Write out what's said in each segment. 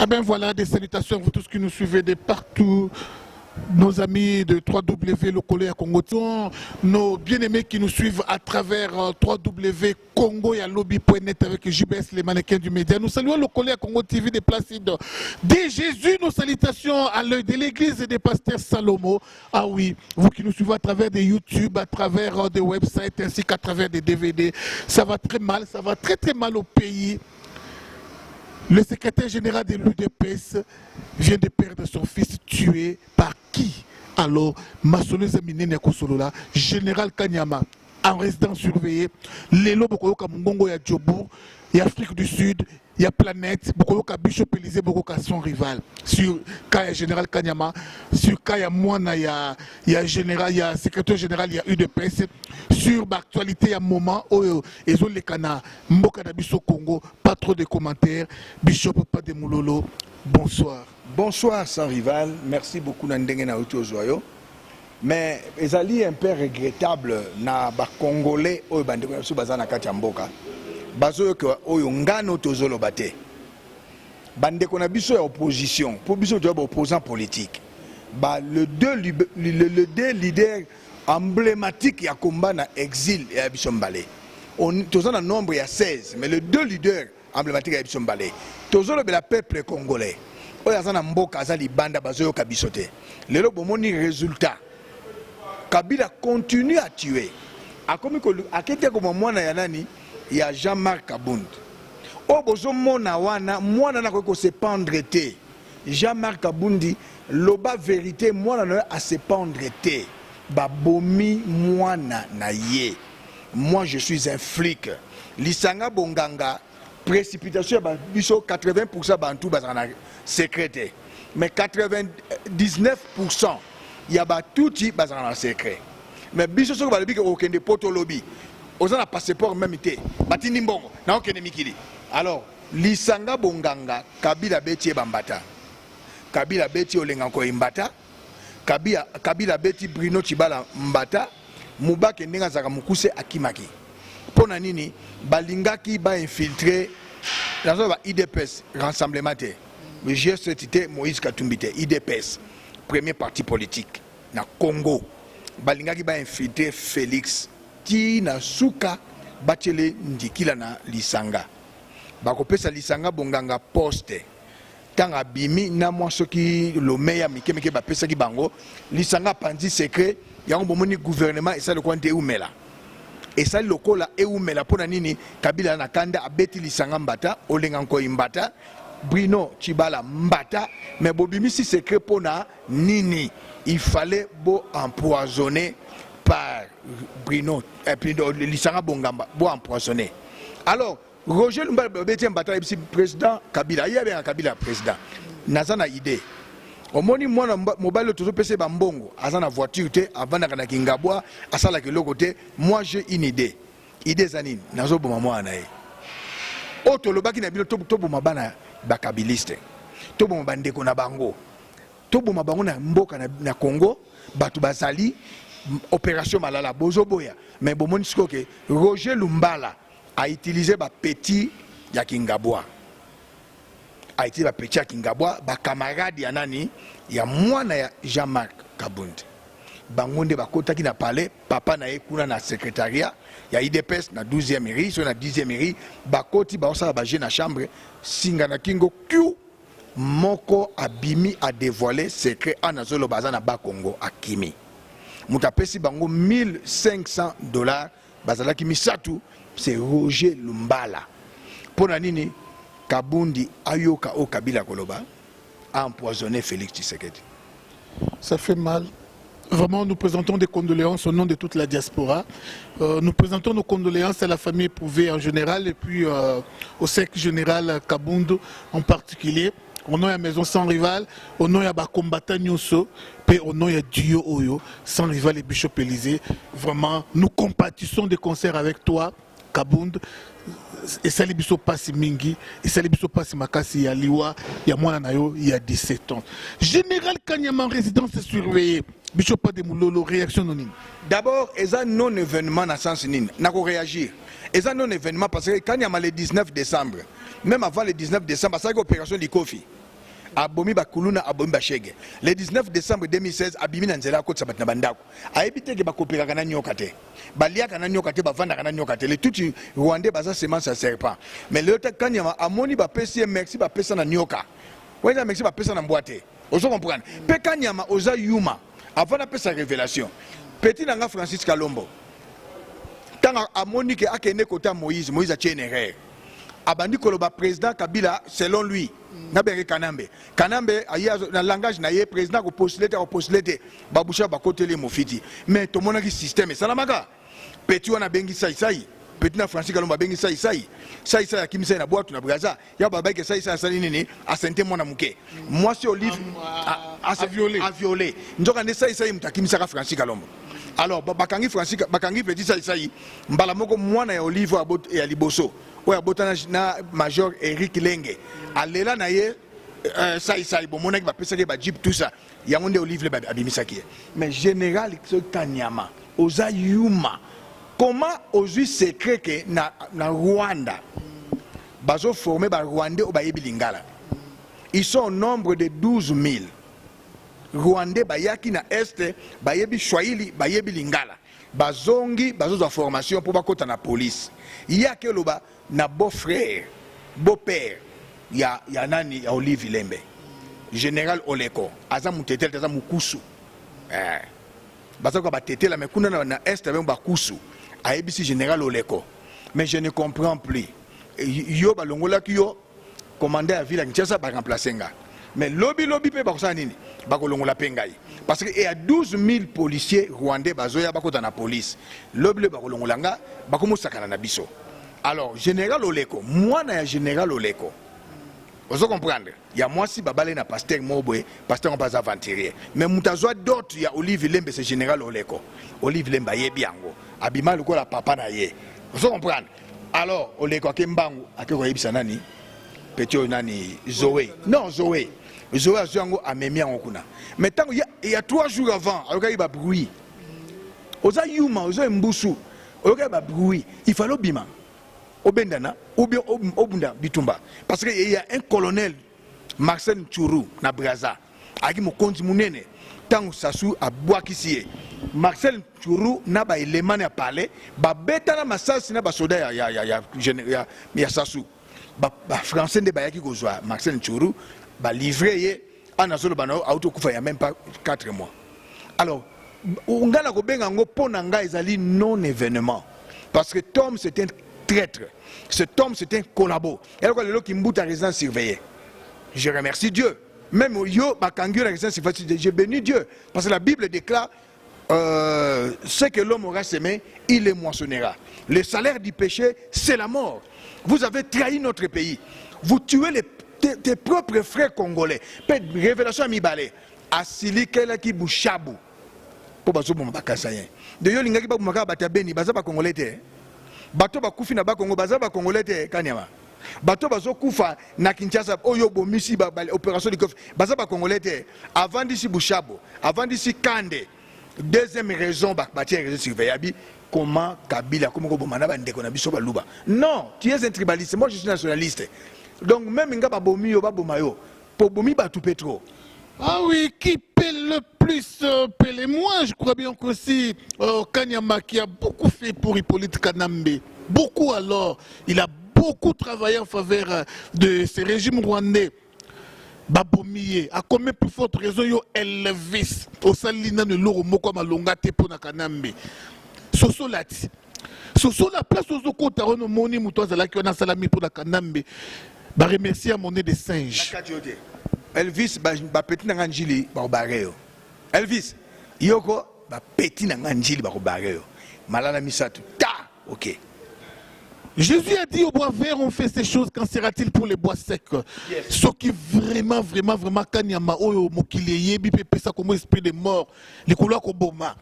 Ah ben voilà, des salutations à vous tous qui nous suivez de partout. Nos amis de 3W Lokolo ya Congo, nos bien-aimés qui nous suivent à travers 3W Congo et lobby.net avec JBS, les mannequins du média. Nous saluons Lokolo ya Congo TV des Placides de Jésus. Nos salutations à l'œil de l'église et des pasteurs Salomo. Ah oui, vous qui nous suivez à travers des YouTube, à travers des websites ainsi qu'à travers des DVD. Ça va très mal, ça va très très mal au pays. Le secrétaire général de l'UDPS vient de perdre son fils tué par qui? Alors, Massonese Minene Kosolola, général Kanyama, en résidence surveillée, Lelo Bokoyoka Mungongo ya Djobour, il y a Afrique du Sud, il y a Planète, Bokoyoka Bishop Élysée, Bokoyoka son rival. Sur Kaya général Kanyama, sur Kaya Mouana, il y a général, il y a secrétaire général, il y a UDPS. Sur l'actualité, il y a un moment où ils ont les canards, Mboka Biso Congo, pas trop de commentaires, Bishop pas de Moulolo, bonsoir. Bonsoir sans rival, merci beaucoup Nandenge na Uto Zoyo. Mais ezali un peu regrettable na ba Congolais oyo bandeko na baza na kati ya mboka. Bazo que oyo ngano tozolo bate. Bandeko na biso ya opposition, pour biso de opposant politique. Ba le deux leaders emblématiques ya combat na exil et biso Mbalé. On tozana nombre ya 16, mais les deux leaders emblématiques ya biso Mbalé. Tozolo be la peuple congolais. Oyo azana mboka azali banda bazo ka biso te. Lelo bomoni résultat. Kabila continue à tuer. A comme akete comme mwana ya nani ya Jean-Marc Kabound. O bozo mona wana mwana na ko se pendre te. Jean-Marc Kaboundi loba vérité mwana na a se pendre te. Babomi mwana na ye. Moi je suis un flic. Lisanga bonganga précipitation biso 80% bantu bazana secrétaire. Mais 99% il y a tout bazana secret. Mais biso soko balobi ke okende poto lobby. Ozana passeport même té. Batini mbongo na okende mikili. Alors lisanga bonganga Kabila beti bambata. Kabila beti olenga ko imbata. Kabila beti Bruno Chibala mbata. Mubake ndenga zaka mukuse akimaki. Pona nini balingaki ba infiltrer dans la IDPS rassemblement té. Le GSTT Moïse Katumbi té IDPS premier parti politique na Congo. Balingaki ba infiltrer Félix ti na suka bachele ndikila na lisanga. Bakopesa lisanga bonganga poste. Tanga bimi na mwa soki lomeya mikemeke bapesa ki bango lisanga pandi secret yango bomoni gouvernement esa le kwante eumela. Esa lokola eumela pona nini Kabila na kanda abeti lisanga mbata olenga nko imbata Bruno Chibala mbata mais bobimisi secret pona nini il fallait beau empoisonner par Bruno et puis lisanga bongamba beau empoisonner. Alors Roger Lumba beti mbata ici président Kabila il y avait un Kabila président nazana idée omoni mwana mobile toujours pese ba mbongo azana voiture te avant na kingabwa asala ke lokote. Moi j'ai une idée zanine nazo boma mwana e oto lobaki na bilo to boma bana ba kabiliste to boma bandeko na bango to boma bango na mboka na Congo batu bazali opération malala bozo boya mais bomoni siko ke Roger Lumbala a utilisé ba petit ya kingabwa a été ba petit ya kingabwa ba camarade ya nani ya mwana ya Jean-Marc Kabound bangonde bakotaki na palais papa na ekuna na secrétariat ya IDPS na 12e mairie so na 10e mairie bakoti ba osala ba jeune na chambre singa na kingo Q moko abimi a dévoilé secret anazolo bazana ba Congo akimi mutapesi bango $1500 bazalaki misatu. C'est Roger Lumbala. Pour nini Kabundi ayoka o Kabila Koloba a empoisonné Félix Tshisekedi. Ça fait mal. Vraiment, nous présentons des condoléances au nom de toute la diaspora. Nous présentons nos condoléances à la famille éprouvée en général et puis au cercle général Kabundu en particulier. Au nom de la maison sans rival, au nom de la combattant Nyuso, et au nom de Dio Oyo, sans rival et Bishop Élysée. Vraiment, nous compatissons des concerts avec toi. Kabound et Salibiso Passi Mingi et Salibiso Passi Makasi ya Liwa ya mwana nayo il y a 17 ans. Général Kanyama en résidence surveillée. Bishop de Moulolo réaction non. D'abord, ils ont non événement dans sens nini. N'a pas réagir. Ils ont non événement parce que Kanyama le 19 décembre, même avant le 19 décembre, ça a opération du Kofi. abomi bakuluna abomi bashege. Le 19 décembre 2016 abimi na nzela ko tsabat na bandako ayebite ke bakopeka kana nyoka te baliaka na nyoka te bavanda kana nyoka te le tuti rwandais baza semence à serpent mais le Kanyama amoni bapesi merci bapesa na nyoka weza merci bapesa na mboite ozo comprendre pe Kanyama oza yuma avant na pesa révélation petit nanga Francis Kalombo tanga amoni ke akende kota Moïse a tient erreur abandi koloba président Kabila selon lui nabere Kanambe aya na langage na ye président ko postulé babusha bakoteli mofiti mais to monaki système salamaka petit wana bengi sai petit na Francis Kalomba bengi sai akimisa na boîte na braza ya baba ke sai sali nini asente mona muke moi c'est Olive a violé njoka ne sai mutakimisa ka Francis Kalomba alors bakangi petit sai mbala moko mwana ya Olive ya liboso oya botana na major Eric Lenge alela na ye sai bomona ki bapesa ke ba jeep tout ça yango nde Olive le abimisaki mais général Kanyama oza yuma comment aujourd'hui secret que na Rwanda bazo formé ba Rwandais au bayebi lingala ils sont au nombre de 12 000 Rwandais bayaki na est bayebi Swahili bayebi lingala bazongi bazo formation pour bakota na police yake loba na beau-frère beau-père ya nani ya Olive Lembe général Oleko aza mutetel aza mukusu bazako batetela mais kuna na est avec bakusu aebisi général Oleko mais je ne comprends plus yo balongola ki yo commandant à ville à Kinshasa ba remplacer nga mais lobby pe bakosa nini bakolongola pengai parce que il y a 12 000 policiers rwandais bazoya bakota na police lobby bakolongola nga bakomo sakana na biso. Alors, général Oleko, moi, na général Oleko, vous comprendre, il y a moi si babalé na pasteur Mobwe, pasteur on pas aventurier. Mais mutazoa d'autres, il y a Olive Lembe, c'est général Oleko. Olive Lembe, yé biango. Abima le la papa na yé. Vous comprendre. Alors, Oleko, akembango, akeko yebisa nani, petit nani, Zoé. Non, Zoé. Zoé a Zoango a memia en kuna. Mais tant il y a 3 jours avant, alors il y a bruit. Oza yuma, oza mbusu, alors il y a bruit. Il fallait bima. Obendana, Obunda Bitumba. Parce qu'il y a un colonel, Marcel Tchourou, na Braza, qui m'a conduit mon nez, tant que Sassou a Boakissie. Marcel Tchourou n'a pas élément à parler, ba beta na massage na ba soda ya Sassou. Ba français de Bayaki Gozoa, Marcel Tchourou, ba livré en azolo bano auto kufa ya même pas 4 mois. Alors, ngala ko benga ngo ponanga ezali non événement. Parce que Tom c'est un traître. Cet homme, c'est un collabo. Et alors, le qui m'boute à résidence surveillée. Je remercie Dieu. Même yo, bakangyo la résidence surveillée, je bénis Dieu. Parce que la Bible déclare ce que l'homme aura semé, il le moissonnera. Le salaire du péché, c'est la mort. Vous avez trahi notre pays. Vous tuez tes propres frères congolais. Révélation à Mibale. Asili kela ki bouchabou. Pour bazo bon bakasayen. De yo lingaki ba bumaka batabeni, baza ba congolais te. Bato bakufi na bakongo baza ba congolais te Kanyama. Bato bazo kufa na Kinshasa oyo bomisi ba opération de kof baza ba congolais te. Avant d'ici Bouchabo, avant d'ici Kande. Deuxième raison batia réseau surveillé comment Kabila comment ko bomana ba ndeko na biso ba luba. Non, tu es un tribaliste, moi je suis nationaliste. Donc même nga ba bomi yo ba bomayo, pour bomi ba tout pétro. Ah oui, qui paie le plus, paie le moins. Je crois bien que si Kanyama qui a beaucoup fait pour Hippolyte Kanambe, beaucoup alors, il a beaucoup travaillé en faveur de ce régime rwandais. Babomiye, à combien plus forte raison yo Elvis, au salina de l'euro moko malonga te pona Kanambe. Soso lati. Soso la place aux okota ono moni mutoza la ki ona salami pour la Kanambe. Ba remercier à mon nez de singe. Elvis ba petit na njili ba bareo. Elvis yoko ba petit na njili ba bareo. Malala misatu. Ta, OK. Jésus a dit au bois vert, on fait ces choses, qu'en sera-t-il pour les bois secs? Yes. Ce qui vraiment, Kanyama, Oyo, Mokile, Yebi, Pepe, ça comme esprit de mort, les couleurs Koboma,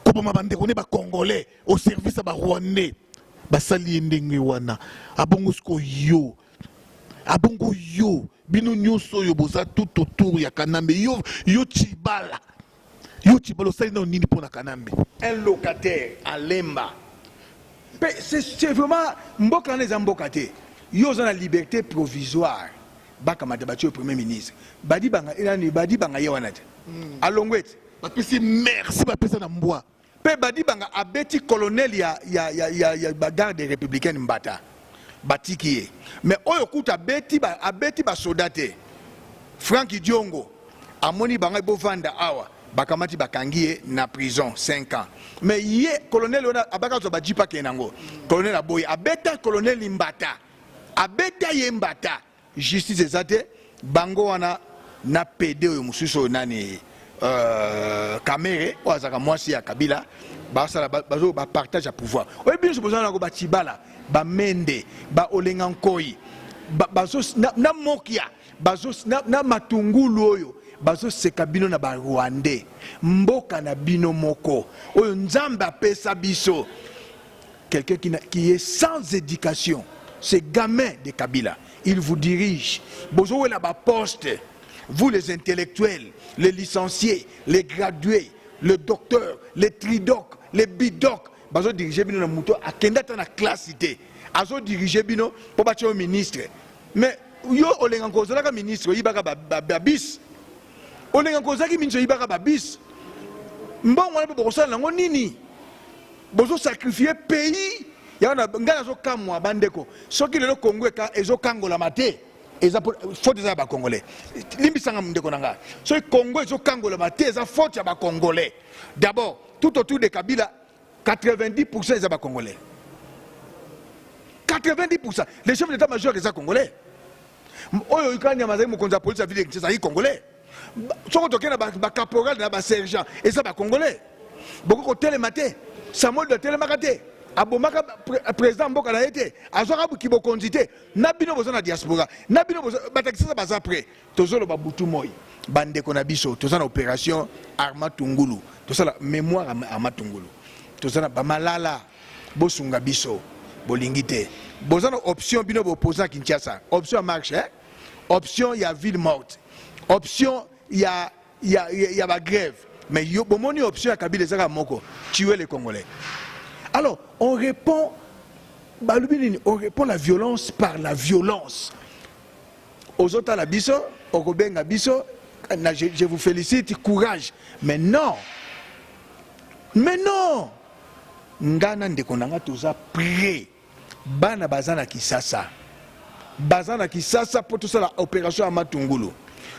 Koboma Banderone, Congolais, au service à Rwandais, Basali Ndengewana, Abongosko Yo, Abongo Yo, Bino Nyoso Yoboza, tout autour, ya Kanambe, Yo Chibala, au Salina Nini pour la Kanambe. Un locataire à Lemba. C'est vraiment Mbokane Zambokate. Ils ont la liberté provisoire. bakamata bati au premier ministre badi banga yewanate alongwete bapesi merci bapesa na mbwa pe badi banga abeti colonel ya bagarde républicaine mbata batiki ye mais oyo kuta abeti basoda te Franck Diongo amoni banga bovanda awa bakamati bakangi ye na prison 5 ans mais ye colonel ona abaka zo bajipa kenango colonel aboyi abeta colonel mbata abeta ye mbata justice ezate bango wana na PD oyo mususu nani Kamere oazaka mwasi ya Kabila basala bazo ba partage à pouvoir oyo binso bozana ko batibala ba mende ba olenga nkoi bazo na mokia bazo na matungulu oyo bazo seka bino na ba Rwandais mboka na bino moko oyo nzambe apesa biso quelqu'un qui est sans éducation ce gamin de Kabila il vous dirige bozo la ba poste vous les intellectuels les licenciés les gradués les docteurs les tridocs les bidocs bazo diriger bino na muto akenda ta na classe té azo diriger bino po ba tio ministre mais yo olenga kozala ka ministre yibaka babis olenga kozaki ministre yibaka babis mbongo wana po kosala nango nini bozo sacrifier pays yana ngana zo kamwa bandeko soki lelo Congo ezo kangola mate eza faute za ba congolais limbisanga ndeko nanga soki Congo ezo kangola mate eza faute ya ba congolais d'abord tout autour de Kabila 90% eza ba congolais 90% les chefs d'état-major eza congolais oyo ikanya mazai mokonza la police ya ville eza congolais soko tokena ba caporal na ba sergent eza ba congolais boko ko telemate Samuel de telemate abomaka président mboka na été azwaka bukibo konzité na bino bozo na diaspora na bino bozo batakisa baza près tozolo ba butu moyi bandeko na biso tozana opération Arma Tungulu tozala mémoire Arma Tungulu tozana ba malala bosunga biso bolingité bozana option bino bo opposant Kinshasa option marche option ya ville morte option ya ba grève mais yo bomoni option ya Kabila zaka moko tuer les Congolais. Alors, on répond la violence par la violence. Aux autres, la biso, au Robenga biso, je vous félicite, courage. Mais non, Ngana ndekonanga toza prêt. Bana bazana Kisasa. Bazana Kisasa pour tout ça la opération à Matungulu.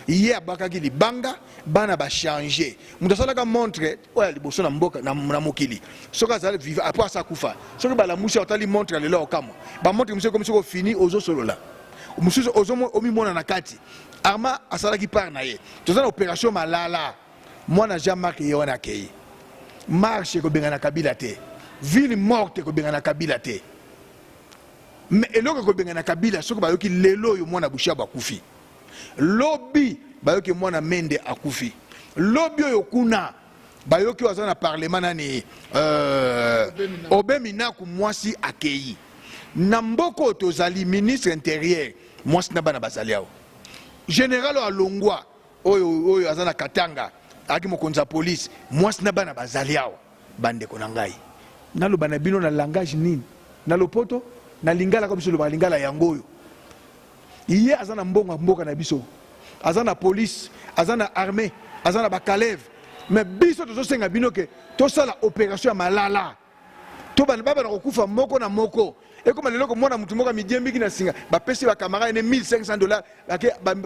Hier bakaki libanga bana ba changer mudasala ka montre oya liboso na mboka na mokili soka za vivre après ça kufa soka ba la musha otali montre le lo kama ba montre monsieur comme soko fini ozo solola monsieur ozo omi mona na kati Arma asala ki par na ye tozana opération malala mwana Jean-Marc Yona kei marche ko benga na Kabila te ville morte ko benga na Kabila te mais eloko ko benga na Kabila soka ba yoki lelo yo mwana busha ba kufi lobby bayoki mwana mende akufi lobby oyo kuna bayoki waza na parlement nani obemina ku mwasi akei na mboko tozali ministre intérieur mwasi na bana bazali awo général alongwa oyo aza na Katanga aki mokonza police mwasi na bana bazali awo bandeko na ngai naloba na bino na langage nini na lopoto na lingala comme biso loba lingala yango oyo iye azana mbongo mboka na biso azana police azana armée azana bakalev mais biso tozo senga bino ke to sala opération malala to bana baba na kokufa moko na moko et comme leloko mwana mutu moko midiembiki na singa ba pesi ba camarade ne $1500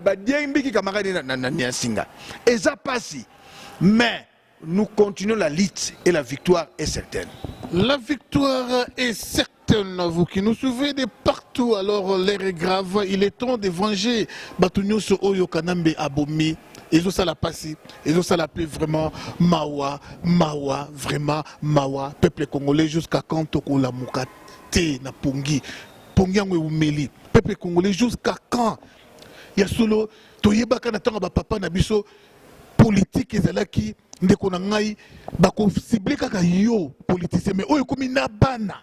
ba diembiki camarade na singa eza pasi mais nous continuons la lutte et la victoire est certaine. La victoire est certaine, vous qui nous suivez de partout, alors l'air est grave, il est temps de venger Batunyo so Oyo Kanambe Abomi, et ça la passe, et ça la paix vraiment, Mawa, vraiment Mawa, peuple congolais jusqu'à quand on la mukate na Pongi, Pongi angwe umeli, peuple congolais jusqu'à quand? Ya solo, toyeba kanatanga ba papa na biso, politique ezalaki ndeko na ngai bako ciblé kaka yo politicien mais oyo komi na bana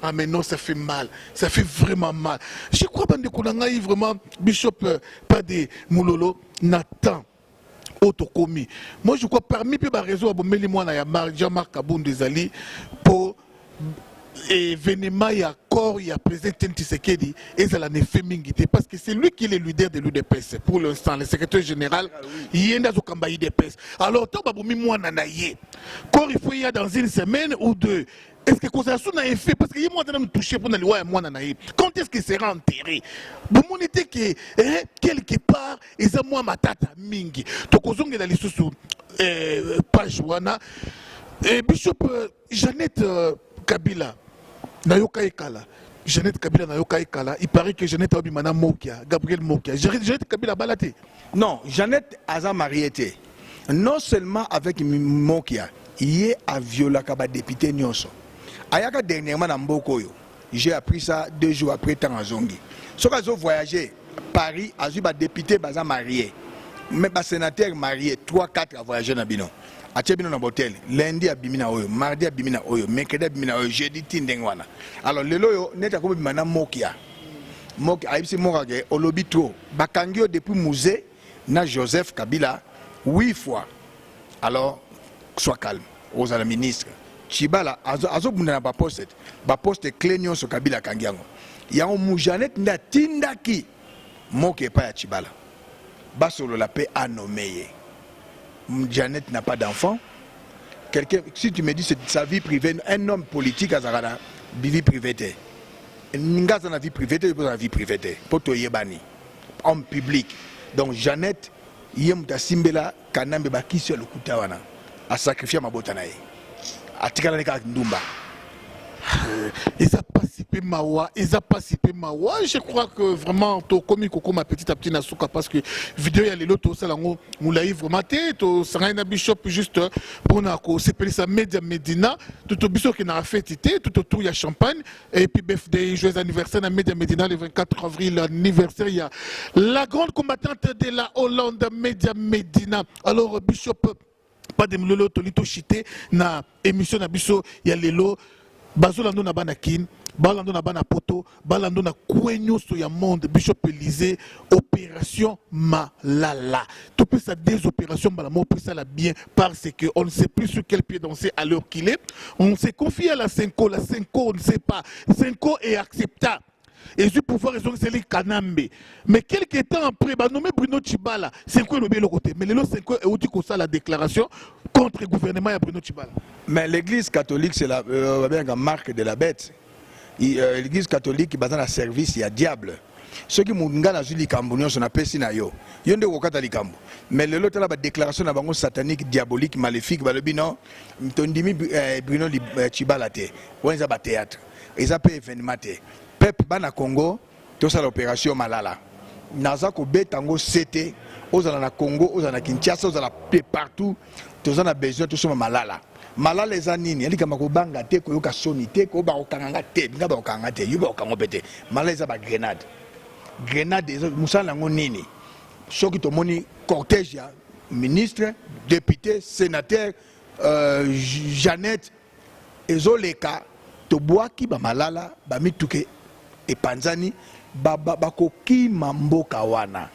ah mais non ça fait mal, ça fait vraiment mal. Je crois bandeko na ngai vraiment Bishop pas de Moulolo Nathan Otokomi. Moi je crois parmi peu ba réseau abomeli mwana ya Jean-Marc Kabundu ezali pour événement il y a corps il y a président Tshisekedi et ça l'a fait mingité parce que c'est lui qui est le leader de l'UDPS pour l'instant le secrétaire général il est dans le combat UDPS alors tant baboumi moi nanaye corps il faut y a dans une semaine ou deux. Est-ce que ça a un effet parce que moi je me toucher pour aller voir moi nanaye quand est-ce qu'il sera enterré bon on était que quelque part et ça moi matata mingi to kozonge dans les sous page wana Bishop Jeannette Kabila Nayoka Ekala. Jeannette Kabila Nayoka Ekala. Il paraît que Jeannette Abimana Mokia, Gabriel Mokia. Jeannette Kabila Balate. Non, Jeannette Aza mariée. Non seulement avec Mokia, il est à viola kaba député Nyonso. Ayaka dernièrement dans Mbokoyo. J'ai appris ça 2 jours après Tanzongi. Ce qu'ils ont voyagé Paris, a eu député Baza marié. Mais sénateur marié 3-4 à voyager dans Bino. A Tchébino dans l'hôtel, lundi à Bimina Oyo, mardi à Bimina Oyo, mercredi à Bimina Oyo, jeudi Tindengwana. Alors, le loyo n'est pas comme Bimana Mokia. Mokia, Aïbsi Morage, Olobi Tro, Bakangio depuis musée, na Joseph Kabila, 8 fois. Alors, sois calme, aux la ministre. Chibala, Azo Bundana Baposte Clénion sur Kabila Kangiango. Il y a un moujanet na Tindaki, Mokia pas à Chibala. Basolo la paix a nommé. Jeannette n'a pas d'enfant. Quelqu'un, si tu me dis c'est sa vie privée, un homme politique à Zarada, vie privée. N'inga dans la vie privée, il la vie privée. Poto yebani, homme public. Donc Jeannette, yem ta simbela kanambe baki sur le kutawana, a sacrifié ma botanae. A tikala neka ndumba. Ils ont participé Mawa, je crois que vraiment to komi koko ma petite à petit nasuka parce que vidéo ya lelo to salango moulaï vraiment to sarayna bishop juste pour na ko s'appeler ça Média Médina tout bishop qui n'a fait tité tout autour il y a champagne et puis birthday joyeux anniversaire à Média Médina le 24 avril anniversaire il y a la grande combattante de la Hollande Média Médina alors bishop pas de lelo tolito chité na émission na biso il y a lelo bazolando na bana kin balando na bana poto balando na kwenyo so ya monde bishop Élysée opération Malala tout peut ça des opérations balamo peut ça la bien parce que on ne sait plus sur quel pied danser à l'heure qu'il est on s'est confié à la Senko on ne sait pas Senko est acceptable et du pouvoir ils ont scellé Kanambe mais quelques temps après bah nommé Bruno Tshibala Senko est le côté mais le Senko est aussi comme ça la déclaration contre le gouvernement et Bruno Tshibala. Mais l'église catholique c'est la marque de la bête. L'église catholique qui base dans la service il y a diable. Ceux qui m'ont gagné sur les camboniens sont appelés sinayo. Yonde wokata likambo. Mais le lot la déclaration na bango satanique diabolique maléfique ba le bino tondimi Bruno Tshibala te. Wonza ba théâtre. Ils appellent événement te. Peuple bana Congo tout ça l'opération Malala. Naza ko betango CT aux na Congo aux na Kinshasa aux la partout tous on a besoin tout ça Malala. Malala les anini eli kama ko banga te ko yoka soni te ko ba okanga te nga ba okanga te yuba okango pete Malala za ba grenade musala ngo nini soki to moni cortège ya ministre député sénateur Jeannette ezoleka to boaki ba Malala ba mituke e panzani ba koki mamboka wana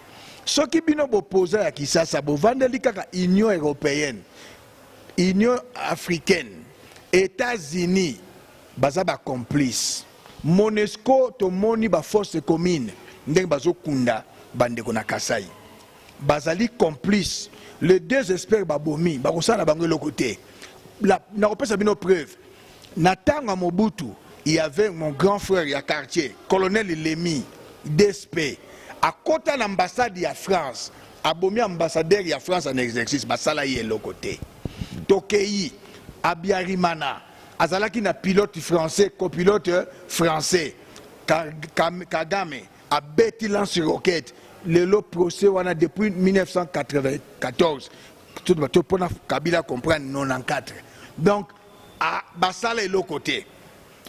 soki bino bopoza ya Kisasa bovandeli kaka Union européenne Union africaine États-Unis baza ba complice Monesco to moni ba force commune ndenge bazokunda bandeko na Kasai bazali complice les deux experts babomi bakosala bango le côté na kopesa bino preuve na tanga Mobutu il y avait mon grand frère ya quartier colonel Lemi DSP à côté de l'ambassade de France abomi ambassadeur de France en exercice basala ye le côté Tokei Abiyarimana azalaki na pilote français copilote français Kagame a bêti lance-roquette le procès wana depuis 1994 tout pour Kabila comprendre 94 donc à basala le côté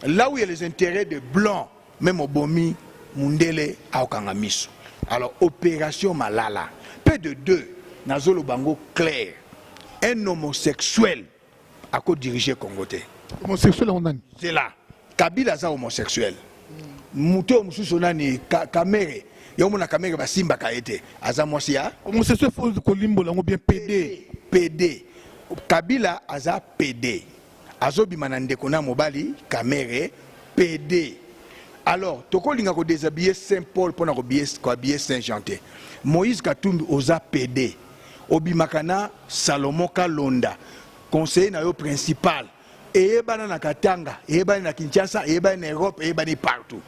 là où il y a les intérêts de blancs même au Bomi Mundele à Okangamiso alors opération Malala peu de deux Nazolo Bango clair un homosexuel à quoi diriger Congoté homosexuel on a c'est là Kabila za homosexuel muto mususu nani kamere yomona kamere basimba kaete aza mwasi ya homosexuel faut kolimbo lango bien PD Kabila aza PD azobima na ndeko na mobali kamere PD. Alors, tokolinga ko déshabiller Saint-Paul pour habiller Saint-Jean. Moïse Katumbi oza PD. Obimakana Salomon Kalonda, conseiller na yo principal. Et ebana na Katanga, et ebana na Kinshasa, et ebana na Europe, et ebana partout.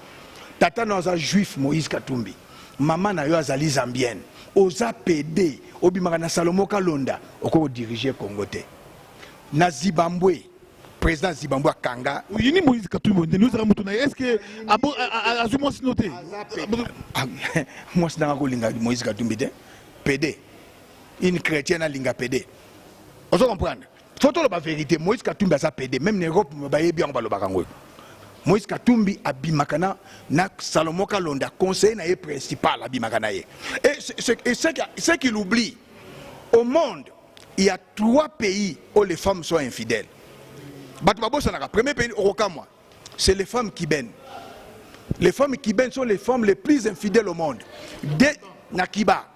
Tata na oza juif Moïse Katumbi. Maman na yo azali zambienne. Oza PD. Obimakana Salomon Kalonda, oko diriger Congo te. Na Zimbabwe. Président Zimbabwe Kanga. Oui, ni Moïse Katumbi. Nous avons tout. Est-ce que Azumon Sinoté? Moi, c'est dans Moïse Katumbi. PD. Une chrétienne a linga PD. On se comprend. Faut la vérité. Moïse Katumbi a sa PD. Même en Europe, on va bien en Moïse Katumbi a bimakana na Salomon Kalonda, conseiller principal a bimakana. Et ce qu'il oublie, au monde, il y a 3 pays où les femmes sont infidèles. Premier pays, c'est les femmes kibènes. Les femmes kibènes sont les femmes les plus infidèles au monde. Nakiba,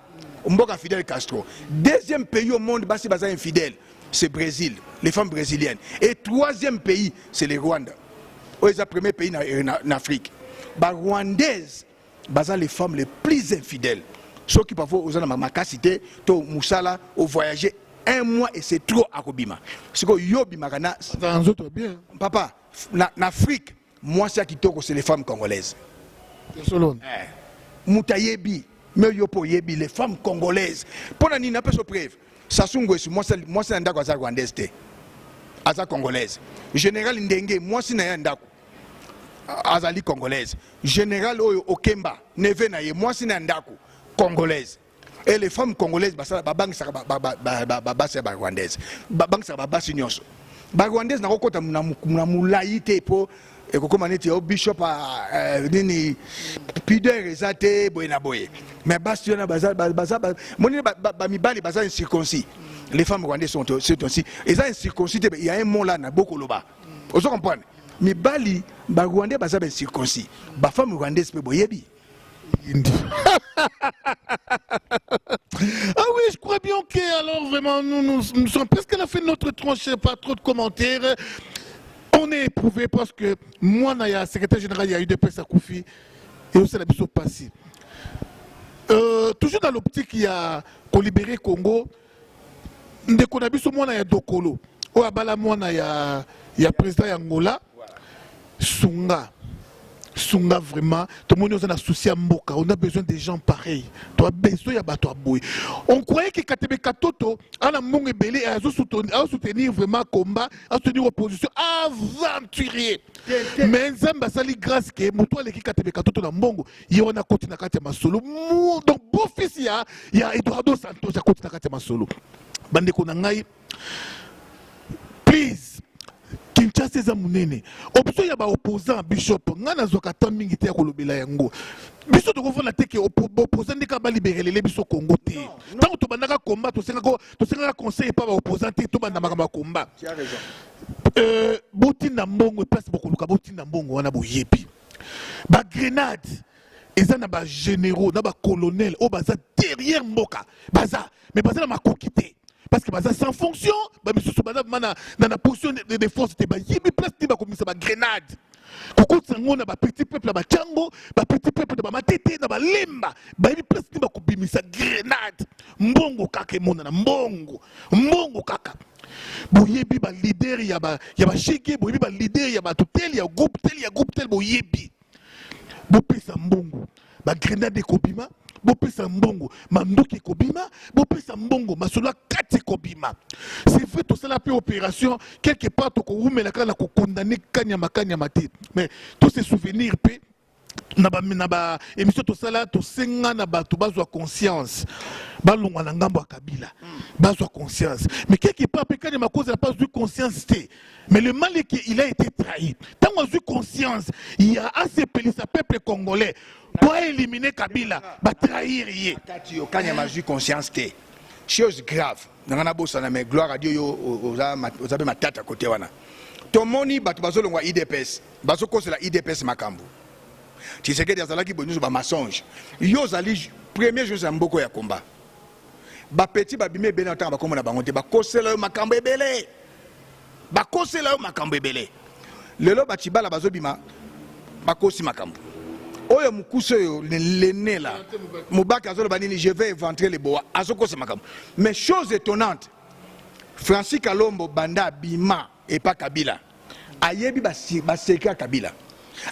Mboka Fidel Castro. Deuxième pays au monde, c'est infidèle, c'est Brésil, les femmes brésiliennes. Et troisième pays, c'est les Rwandais. C'est le premier pays en Afrique. Les Rwandaises, c'est les femmes les plus infidèles. Ceux qui parfois ont ma cité, Moussala, ont voyagé 1 mois et c'est trop à Kobima. C'est que Yobi Magana. Papa, en Afrique, moi c'est les femmes congolaises. Moutayebi, Meyopo Yebi, les femmes congolaises. Pour nous, n'a pas de preuve. Sassou Nguesso, moi c'est un Ndako Rwandaise. Aza congolaise. Général Ndenge, moi c'est un Ndako. Azali congolaise. Général Okemba, Neve Naye, moi c'est un Ndako congolaise. Et les femmes congolaises, c'est rwandaises. C'est nyonso. Rwandaises, na moulaïté pour comme on était au bishop à nini pideur ezate boyena boye. Mais bastiona baza moni ba mibali baza incirconcis. Les femmes rwandaises sont aussi. Ils ont incirconcis, il y a un mot là na beaucoup loba. Vous comprenez? Mibali ba rwandais baza incirconcis. Ba femme rwandaise pe boyebi. Ah oui, je crois bien que alors vraiment nous sommes presque à la fin de notre tranche, pas trop de commentaires. On est éprouvé parce que moi, le secrétaire général, il y a eu des personnes à Koufi et aussi la mission passée. Toujours dans l'optique, il y a qu'on libérer Congo. Dès qu'on a vu ce moi, il y a Dokolo. Au Abala, moi, il y a président Angola, Sunga. Sunga vraiment, tout le monde a un souci à Mboka, on a besoin des gens pareils. Tu as besoin de toi boy. On croyait que Katebe Katoto, à la Mongé Belé, a soutenir vraiment combat, à soutenir opposition aventurier. Mais Nzamba sali grâce que Moutoua les Katebe Katoto na Mbongo, il y a un côté na Katia Masolo. Donc beau fils il y a Eduardo Santos à côté na Katia Masolo. Bande Konangai, please. Kinshasa eza munene option ya ba opposant bishop ngana zoka tamingi te ko lobela yango biso to kofona te ke opposant ndika ba libérer les biso Congo te tant to bandaka combat to senga conseil pas ba opposant te to banda makama combat tu as raison botinda mbongo place beaucoup luka botinda mbongo wana boyebi ba grenade eza na ba généraux na ba colonel o baza derrière mboka baza mais baza na makokité. Parce que ça sans fonction, bah mais surtout dans la position de force, il y a des places qui comme ça, grenade. Quand on a petit peuple, bah Tchango, bah petit peuple, bah Matete, bah Lemba, bah il place qui comme ça grenade. Mbongo kaka monana, mbongo kaka. Boyebi bah leader, il y a bah Cheke, boyebi bah leader, il y a bah tel, il y a groupe tel, boyebi. Bopesa mbongo, bah grenade de Kobima. Bopesa mbongo mandoki kobima bopesa mbongo masolo kati kobima c'est fait tout ça la opération quelque part to ko rumela kana ko condamner kanyama mati mais tous ces souvenirs pe na ba émission tout ça là to senga na ba to bazwa conscience balongwa na ngambo ya Kabila bazwa conscience mais quelque part pe kanyama cause la pas de conscience té mais le mal est qu'il a été trahi tant on a eu conscience il y a assez de peuple congolais pour éliminer Kabila, va trahir yé. Quand il y a eu conscience, chose grave. Dans la bosse, mais gloire à Dieu, aux avez ma tête à côté. Ton moni, tu vas sur IDPS. Baso c'est la IDPS Makambo. Tu sais que des gens qui bonus ba mensonge. Yo zali premier jour c'est mboko ya combat. Ba petit ba bimé ben entend ba comme na bangote ba kosela Makambo ebele. Ba kosela Makambo ebele. Lelo ba tibala bazo bima. bakosi makambo oyo mukuso yo l'aîné là Mubaki azoloba nini je vais éventrer les bois azokosa makambo mais chose étonnante Francis Kalombo banda bima et pas Kabila ayebi ba secret Kabila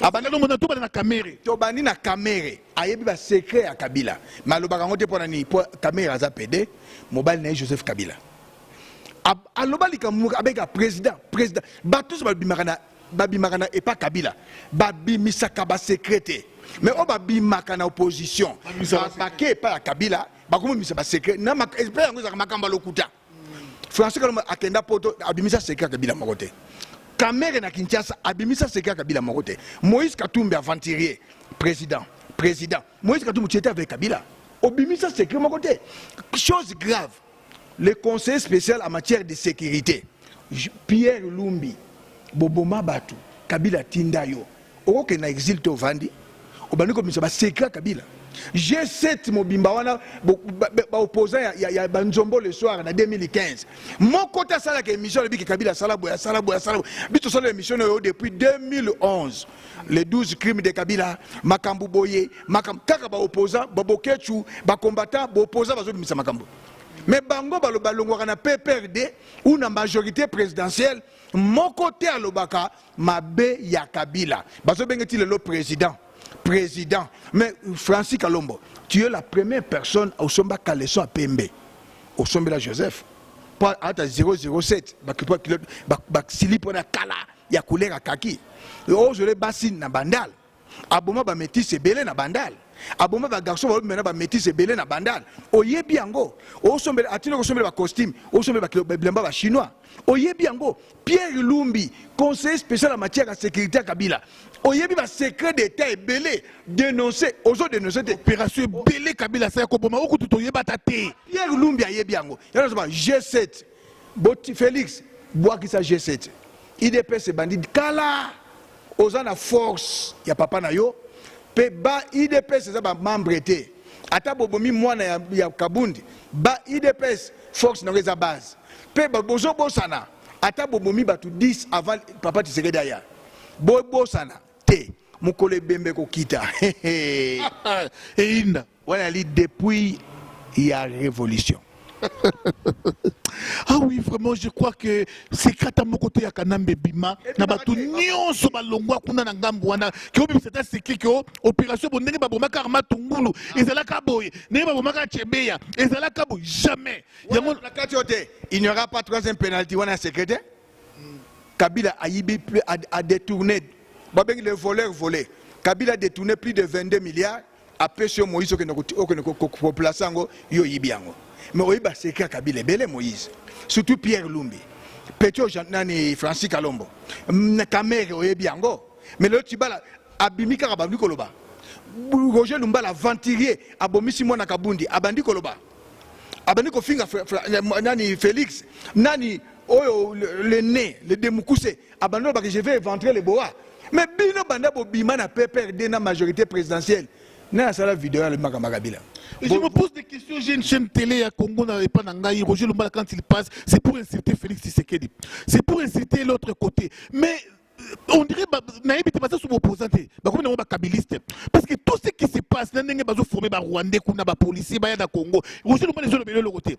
abanda no mona to bana kamere to bani na kamere ayebi ba secret ya Kabila malobaka ngote pona ni po kamera za PD mobile na Joseph Kabila aloba likamu avec président batous babimaka na et pas Kabila babimisaka ba secret mais on babimaka na opposition bake pas ya Kabila bakomimisa ba secret na esprit yango za makamba lokuta Francis Kalombo akenda poto abimisa secret Kabila mokote Kamere na Kinshasa abimisa secret Kabila mokote Moïse Katumbi aventurier président Moïse Katumbi était avec Kabila obimisa secret mokote chose grave le conseiller spécial en matière de sécurité Pierre Lumbi Boboma Batu Kabila Tindayo oke na exil to vandi obani komisa ba secret Kabila G7 mobimba wana ba opposant ya Banzombo le soir en 2015 mon côté sala que émission le biki Kabila salabo bito sala émission depuis 2011 les 12 crimes de Kabila makambu boye kaka ba opposant ba bokechu ba combattant ba opposant bazo bimisa makambu mais bango balongwaka na PPRD ou na majorité présidentielle mon côté alobaka mabe ya Kabila bazo bengeti le président mais Francis Kalombo tu es la première personne au somba Kaleso à Pembe au somba la Joseph pas à 007 ba sili pona kala ya couleur kaki oh je le bassine na bandal aboma ba métis belé na bandal aboma ba garçon ba mena ba métis belé na bandal oyebi yango o somba atino ko somba ba costume o somba ba bilamba ba chinois oyebi yango Pierre Lumbi conseiller spécial en matière de sécurité à Kabila oyebi ba secret d'état belé dénoncé ozo dénoncé opération belé Kabila ça ko boma okutu to yeba tate Pierre Lumbi ayebi yango yana ba G7 Boti Félix boaki sa G7 IDPS bandit kala ozana force ya papa na yo pe ba IDPS za ba membre té ata bobomi mwana ya Kabundi ba IDPS force na za base pe ba bozo bosana ata bobomi batu 10 avant papa Tshisekedi aya bosana te mukole bembe ko kita et inda voilà li depuis il y a révolution. Ah oui, vraiment, je crois que c'est quand mon côté à Kanambe Bima, na batu nyonso balongwa kuna na ngambu wana, ki obi c'est c'est que opération bon ndenge baboma karma tungulu, ezala kaboy, ndenge baboma ka chebeya, ezala kaboy jamais. Yango la katiote, il n'y aura pas troisième pénalty wana secrétaire. Kabila a détourné, babeng les voleurs volés. Kabila a détourné plus de 22 milliards après sur Moïse que nous plaçons yo yibiango. Mais oui, c'est que Kabila belé Moïse, surtout Pierre Lumbi, Petro Nani Francis Kalombo, Kamere Oyebiango, mais le Tibala Abimika Rababli Koloba, Roger Lumba l'aventurier, Abomisi Mona Kabundi, Abandi Koloba, Abandi Kofinga Nani Félix, Nani Oyo le nez, le Demoukousse, Abando que je vais éventrer les bois. Mais Bino Banda Bobima na PPRD na majorité présidentielle, na sala vidéo le Makamagabila. Je me pose des questions, j'ai une chaîne télé à Congo, et pas Nangaï, Roger Lumbala, quand il passe, c'est pour inciter Félix Tshisekedi. C'est pour inciter l'autre côté. Mais on dirait naïbi te passa sous opposante ba comme ba kabiliste parce que tout ce qui se passe na ndenge bazo former ba rwandais kuna ba policier ba ya na Congo Roger Lumbala zo lobelo côté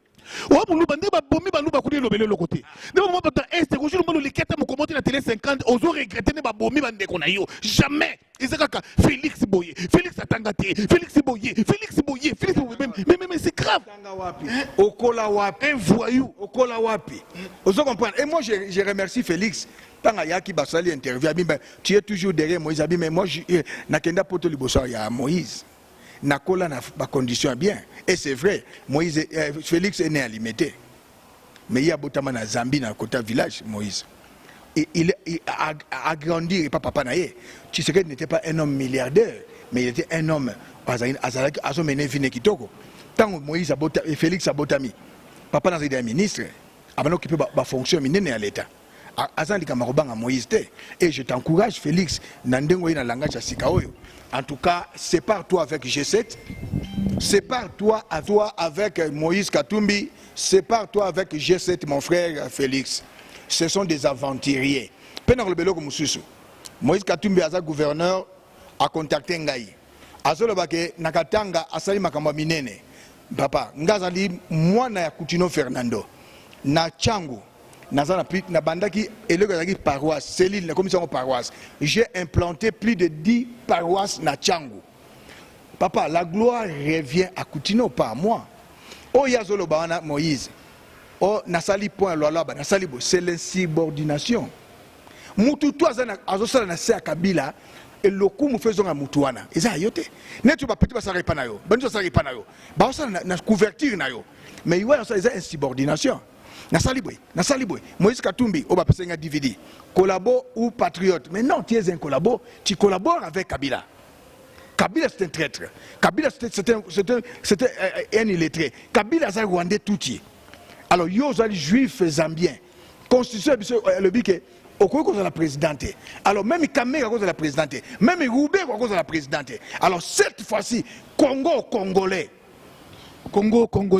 o bulu bande ba bomi ba luba kuli lobelo côté ne ba ba est Roger Lumbala liketa mo commenter na télé 50 ozo regretter ne ba bomi ba ndeko na yo jamais ezaka Félix Boye Félix atangate Félix Boye mais c'est grave okola wapi un voyou okola wapi ozo comprendre et moi je remercie Félix. Tant Yaki Basali interview, tu es toujours derrière Moïse. Mais moi, Nakenda Poto Liboso, il y a Moïse. Nakola n'a pas condition bien. Et c'est vrai, Moïse, Félix est né à Limité. Mais il y a Botama na Zambie, dans le côté village, Moïse. Et il a grandi, et pas papa naïe. Tshisekedi n'était pas un homme milliardaire, mais il était un homme. Azomene Vine Kitoko. Tant Moïse et Félix a Botami. Papa n'a été un ministre. Avant d'occuper la fonction ministre à l'État. Et je t'encourage Félix en tout cas sépare-toi avec G7, sépare-toi avec Moïse Katumbi, sépare-toi avec G7 mon frère Félix. Ce sont des aventuriers. Moïse Katumbi est gouverneur a contacté ngai azoloba ke nakatanga asali makambo minene papa ngazali mwana ya Coutinho Fernando na changu na bandaki eloko ezalaki paroisse cellule na commission paroisse j'ai implanté plus de 10 paroisses na changu papa la gloire revient à Coutinho pas à moi o yazoloba wana Moïse o nasali point lwalaba nasali bo c'est l'insubordination mutu to azosala na se ya Kabila elokumu faisons mutu wana eza yo te netu bapeti basala epa na yo bantu basala epa na yo basala na couverture na yo mais iwa ça eza insubordination nasali boy Moïse Katumbi o bapesa nga DVD collabo ou patriote mais non tu es un collabo tu collabores avec Kabila. Kabila c'est un traître Kabila c'était un illettré Kabila c'est rwandais tout. Alors yo zali juif zambien constitution le bique au cause de la présidente. Alors même Kamé à cause de la présidente, même Roubaix à cause de la présidente. Alors cette fois-ci Congo congolais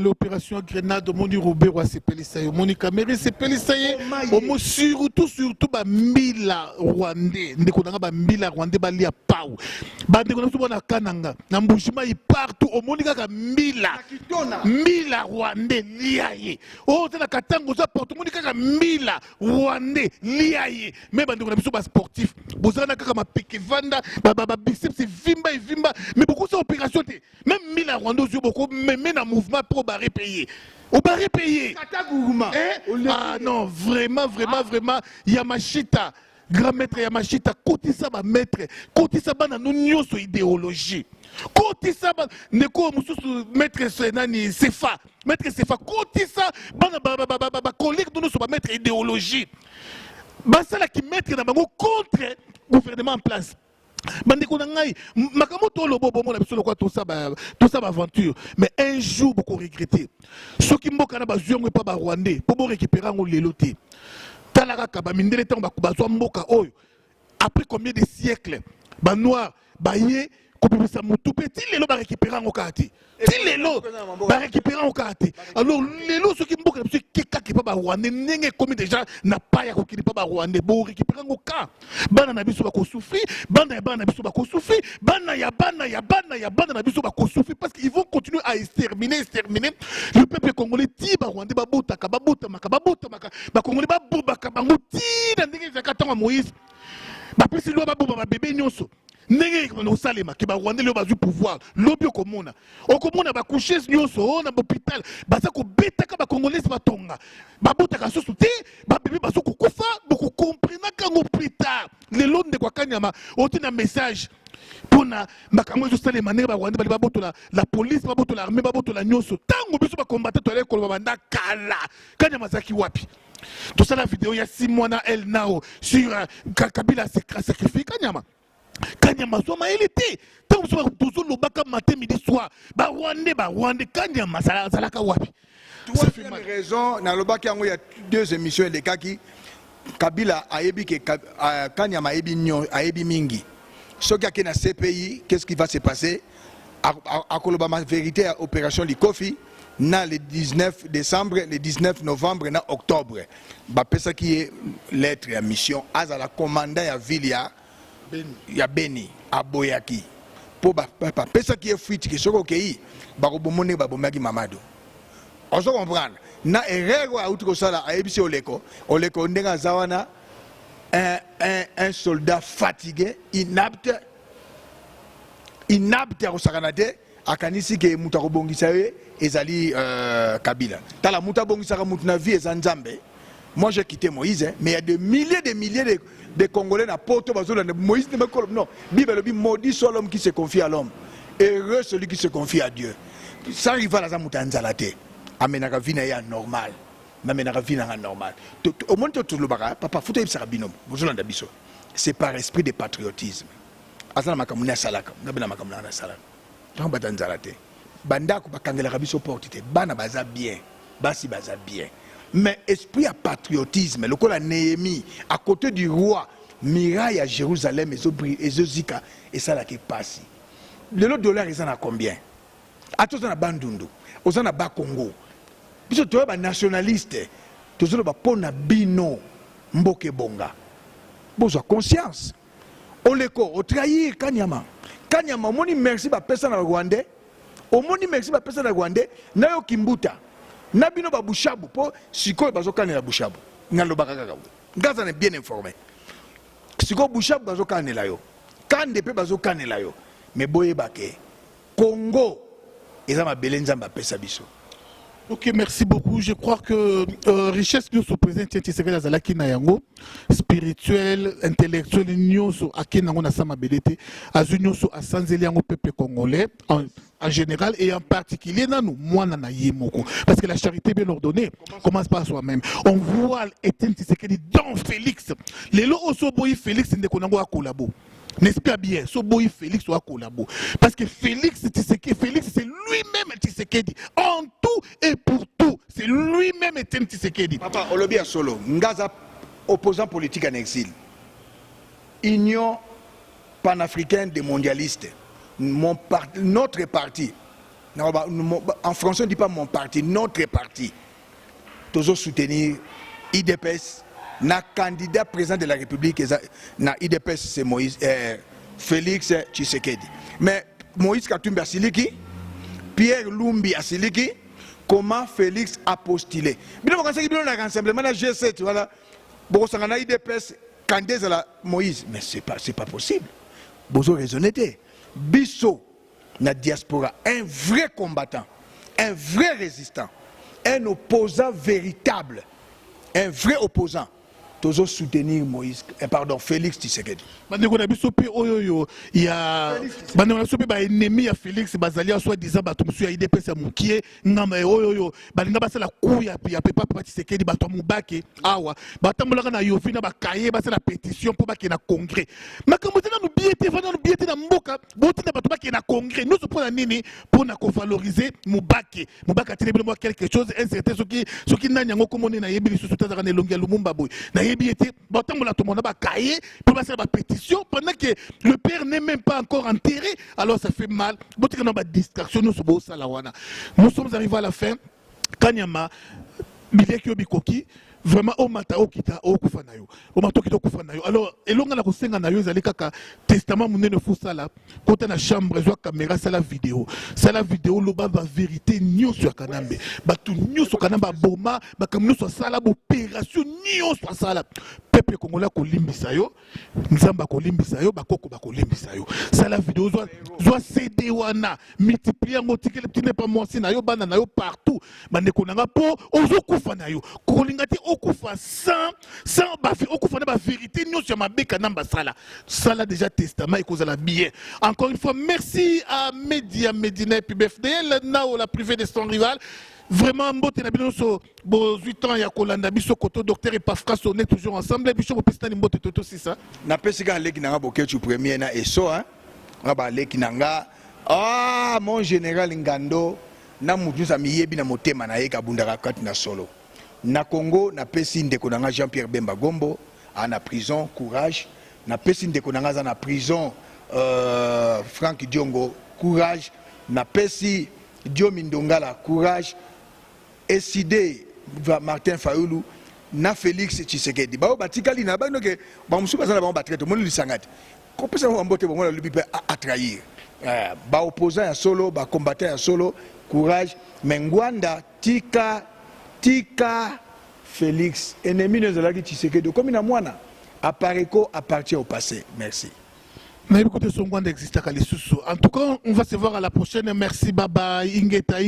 opération Grenade moni Roubaix wa sepelisa yo moni Kamere sepelisa ye omo surtout ba mbila rwandais ndeko nanga ba mbila rwandais ba lia pau ba ndeko na subona kananga na mbushima yi partout omoni kaka mbila rwandais lia ye o tena katango za porte moni kaka mbila rwandais lia ye mais ba ndeko na biso ba sportif bozana kaka ma pique vanda ba biceps vimba mais beaucoup ça opération te même mbila rwandais yo beaucoup même un mouvement pro barré payé. Au barré payé. Ah non, vraiment, Yamashita, grand maître Yamashita, côté ça va mettre, côté ça va dans nos idéologie. Côté ça va, neko mususu maître Senani Sefa, maître Sefa, côté ça, ba collègue de nous va mettre idéologie. Ba ça là qui mettre dans contre gouvernement en place. Bandeko nangai makamoto lobo bomo na biso lokwa tout ça aventure mais un jour beaucoup regretter ceux qui mboka na baziongo pa ba rwandais pour récupérer ngo lelo te talaka ka ba mindele temps ba bazwa mboka oyo après combien de siècles ba noir ba yé kopesa mutu petit lelo ba récupérer ngo kati ti lelo ba récupérer ngo kati alors lelo ceux qui mboka biso keka ki pa ba rwandais nenge comme déjà na pa ya ko kili pa ba rwandais bo récupérer ngo ka bana na biso ba ko souffrir bana na biso ba ko souffrir bana na biso ba ko souffrir parce qu'ils vont continuer à exterminer le peuple congolais ti ba rwandais ba bota ba congolais ba boba ka bango ti na ndenge za katanga Moïse ba pesi lo ba boba ba bébé nyonso ndenge ko salema ke ba rwandais le bazu pouvoir lobi okomona ba coucher nyonso na hôpital baza ko beta ka ba congolais ba tonga ba bota ka susu te ba bébé bazo ko kufa beaucoup comprendre kango plus tard le long de kwa kanyama otina message pona makambo zo salema ndenge ba rwandais ba botola la police ba botola l'armée ba botola nyonso tango biso ba combattre to l'école ba banda kala kanyama zaki wapi tout ça la vidéo ya 6 mois na El Nao sur Kabila sacrifice Kanyama soit maélité. Tant que vous avez lobaka matin midi soir. Ba Rwandais Kanyama salaka wapi. Troisième raison, na lobaka yango il y a 2 émissions de kaki Kabila ayebi ke Kanyama ayebi mingi. Ce qui est na CPI, qu'est-ce qui va se passer? À Kolobama vérité à opération Likofi na le 19 décembre, le 19 novembre na octobre. Ba pesa qui est lettre ya mission azala commandant ya ville ya Beni à Boyaki pour pesa qui est fuite qui soko kei ba ko bomone ba bomaki Mamado ozo comprendre na erreur a outro sala a ebisi oleko ndenga zawana un soldat fatigué inapte à sakanate akanisi ke muta ko bongisa ye ezali Kabila tala muta bongisa ka mutuna vie ezanzambe. Moi j'ai quitté Moïse, mais il y a des milliers de Congolais na poto bazola Moïse ne me colonne non. Bible dit maudit soit l'homme qui se confie à l'homme. Heureux celui qui se confie à Dieu. Ça arrive à la zamutanzalate. Amenaka vina ya normal. M'amenaka vina normal. Au moins tout le bara papa futa ibsaka binom. Bozolanda biso. C'est par esprit de patriotisme. Azana makamuna salaka. Ngabena makamuna na salaka. Tant batanzalate. Banda ko bakangela biso portite. Bana baza bien. Basi baza bien. Mais esprit à patriotisme, le col à Néhémie, à côté du roi, miraille à Jérusalem et Zozika, et ça là qui passe. Le lot de dollar, ils en a combien? À tous en a Bandundu, aux en a bas Congo. Puis tu es nationaliste, tu es un pona bino, mboke bonga. Bon, conscience. oleko otrahir Kanyama omoni merci bapesa na Rwandais omoni merci bapesa na Rwandais na yo Kimbuta na bino ba Bushabu po sikoyo bazokanela Bushabu ngalobaka kaka ngaza na bien informé sikoyo Bushabu bazokanela yo kande pe bazokanela yo mais boye bake Congo eza mabele nzamba apesa biso. Ok, merci beaucoup. Je crois que richesse nous se présente Tshisekedi azalaki na yango spirituel, intellectuel nyonso akenango na sama belete azu nyonso asanzeli yango peuple congolais en général et en particulier nanu mwana na yemoko parce que la charité bien ordonnée commence par soi-même. On voit Etienne Tshisekedi dans Félix. Lelo osoboyi Félix ndeko nango akolabo. N'est-ce pas bien? Soboyi Félix ou collabo. Parce que Félix c'est lui-même Tshisekedi. En tout et pour tout, c'est lui-même Etienne Tshisekedi. Papa, Olobia Solo, Ngaza, opposant politique en exil. Union panafricaine des mondialistes. Notre parti. En français, on ne dit pas mon parti, notre parti. Toujours soutenir IDPS. Na candidat président de la République na IDPS c'est Moïse Félix Tshisekedi. Mais Moïse Katumbi asiliki, Pierre Lumbi asiliki, comment Félix a postulé. Bien on pensait que bien on a rassemblement na G7 voilà. Bon ça na IDPS candidat à la Moïse, mais c'est pas possible. Bozo raisonner. Bisso na diaspora un vrai combattant, un vrai résistant, un opposant véritable, un vrai opposant. Toujours soutenir Moïse, Félix Tshisekedi. Bandeko na biso pe oyoyo ya bandeko na biso pe ba ennemi ya Félix bazalia soit disant bato musu ya IDPS ya mukie ngamba oyoyo balinga basala ku ya papa Tshisekedi bato mubake awa batambolaka na yovina bakaye basala pétition pour bake na congrès. Makambo tena no biete vana no biete na mboka botina bato bake na congrès nous pour na nini pour na valoriser mubake tele bilo quelque chose incertain soki nanya ngo komone na yebi lisusu tazaka na elongi ya Lumumba boy na yebiete batambola to mona bakaye pour basala ba pétition pendant que le père n'est même pas encore enterré, alors ça fait mal. Nous sommes arrivés à la fin. Kanyama, Bileki Obikoki, vraiment au mata okita okufanayo. Au mata okita okufanayo. Alors, elonga na kosenga na yo ezali kaka testament munene fusala. Kota na chambre zo caméra sala vidéo. Sala vidéo loba ba vérité nyonso ya kanambe. Batu nyonso kanamba boma, bakamuso sala opération nyonso sala. Peuple congolais kolimbisa yo, nzamba kolimbisa yo, bakoko bakolimbisa yo. Sala vidéo zo CD wana multiplier motikele petit pas moi na yo bana na yo partout. Bande konanga po ozo kufana yo. Kolingati okufa sans okufa na ba vérité nyonso ya mabeka namba sala déjà testament et cause la bien. Encore une fois merci à Medina et puis BFDL nao la privée de son rival. Vraiment, mbote na binoso bo 8 ans ya kolanda biso koto docteur et Pafra sonné toujours ensemble biso bo pestani mbote toto c'est ça. Na pesika leki nanga boketu premier na eso hein. Ngaba leki nanga mon général Ngando na mutu sa miyebi na motema na yeka bundaka kati na solo. Na Congo na pesi ndeko nanga Jean-Pierre Bemba Gombo na prison courage. Na pesi ndeko nanga za na prison Franck Diongo courage. Na pesi Diomi Ndongala courage. Eside Martin Fayoulou na Félix Tshisekedi bao batikali na bano ke ba musuba sana ba batreto moni lisangati ko pesa ba mbote ba mona lubi pe a trahir ba opposant ya solo ba combattant ya solo courage mengwanda tika Félix ennemi de la Tshisekedi comme na mwana apareko appartient au passé. Merci. En tout cas, on va se voir à la prochaine. Merci, Baba, Ingeta.